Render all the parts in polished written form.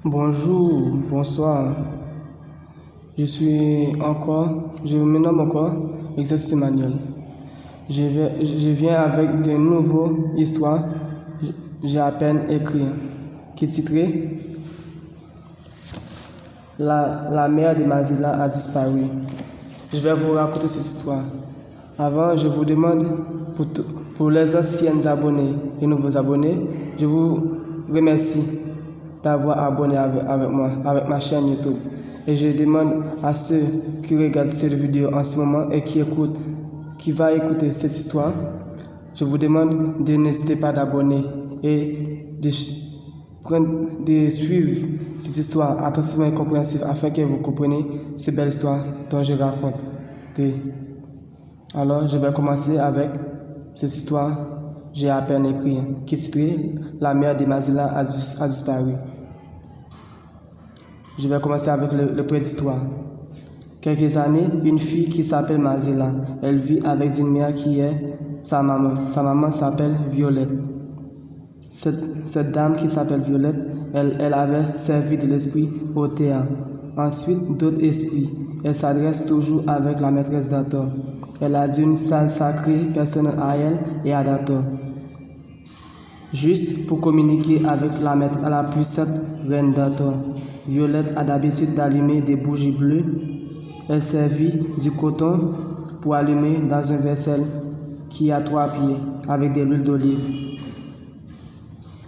Bonjour, bonsoir. Je me nomme encore Exercice Manuel. Je viens avec de nouvelles histoires. J'ai à peine écrit. Qui est titré La mère de Mazila a disparu. Je vais vous raconter cette histoire. Avant, je vous demande pour les anciens abonnés et nouveaux abonnés, je vous remercie d'avoir abonné avec moi, avec ma chaîne YouTube. Et je demande à ceux qui regardent cette vidéo en ce moment et qui va écouter cette histoire, je vous demande de n'hésiter pas d'abonner et de suivre cette histoire attentivement et compréhensive afin que vous compreniez cette belle histoire dont je raconte. Alors, je vais commencer avec cette histoire. J'ai à peine écrit, qui est titrée La mère de Mazila a disparu. Je vais commencer avec le préhistoire. Quelques années, une fille qui s'appelle Mazila, elle vit avec une mère qui est sa maman. Sa maman s'appelle Violette. Cette dame qui s'appelle Violette, elle avait servi de l'esprit au théâtre. Ensuite, d'autres esprits. Elle s'adresse toujours avec la maîtresse d'Ator. Elle a une salle sacrée personnelle à elle et à Dator. Juste pour communiquer avec la puissante reine d'Ator, Violette a l'habitude d'allumer des bougies bleues. Elle servit du coton pour allumer dans un vaisselle qui a 3 pieds avec de l'huile d'olive.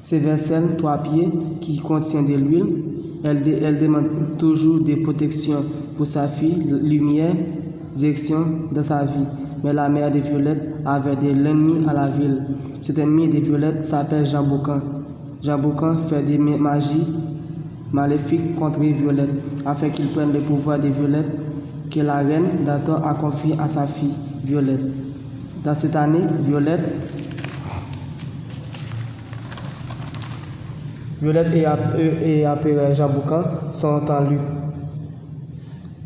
Ces vaisselles 3 pieds qui contiennent de l'huile, elle demande toujours des protections pour sa fille, lumière, direction dans sa vie. Mais la mère de Violette avait de l'ennemi à la ville. Cet ennemi de Violette s'appelle Jean Boucan. Jean Boucan fait des magies maléfiques contre Violette afin qu'il prenne le pouvoir de Violette que la reine d'Ator a confié à sa fille Violette. Dans cette année, Violette et Empereur Jean Boucan sont en lutte.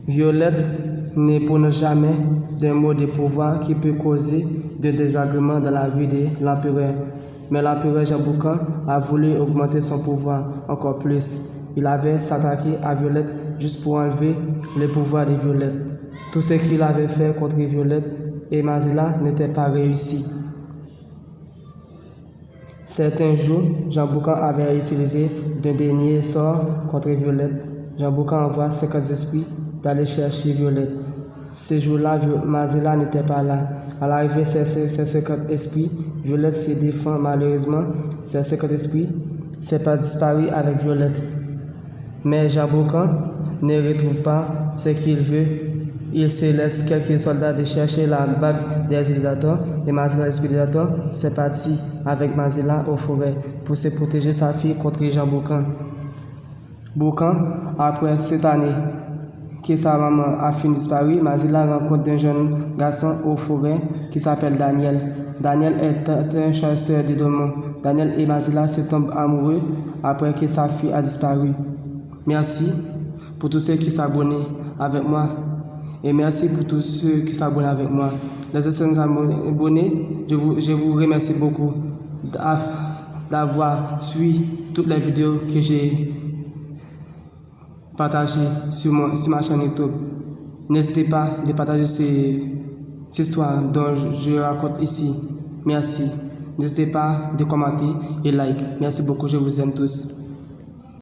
Violette ne prononce jamais d'un mot de pouvoir qui peut causer de désagréments dans la vie de l'empereur. Mais l'empereur Jean Boucan a voulu augmenter son pouvoir encore plus. Il avait s'attaqué à Violette juste pour enlever le pouvoir de Violette. Tout ce qu'il avait fait contre Violette et Mazila n'était pas réussi. Certains jours, Jean Boucan avait utilisé d'un dernier sort contre Violette. Jean Boucan envoie 50 esprits d'aller chercher Violette. Ce jour-là, Mazila n'était pas là. À l'arrivée de ces 50 esprits, Violette se défend malheureusement. Ces 50 esprits s'est pas disparu avec Violette. Mais Jean Boucan ne retrouve pas ce qu'il veut. Il se laisse quelques soldats de chercher la bague des îles d'Ator et Mazila, l'esprit d'Ator, s'est parti avec Mazila aux forêts pour se protéger sa fille contre Jean Boucan. Boucan, après cette année que sa maman a fini disparu, Mazila rencontre un jeune garçon aux forêts qui s'appelle Daniel. Daniel est un chasseur de démons. Daniel et Mazila se tombent amoureux après que sa fille a disparu. Merci pour tous ceux qui s'abonnent avec moi. Et merci pour tous ceux qui s'abonnent avec moi. Les anciens abonnés, je vous remercie beaucoup d'avoir suivi toutes les vidéos que j'ai partagées sur ma chaîne YouTube. N'hésitez pas de partager cette histoire dont je raconte ici. Merci. N'hésitez pas de commenter et like. Merci beaucoup, je vous aime tous.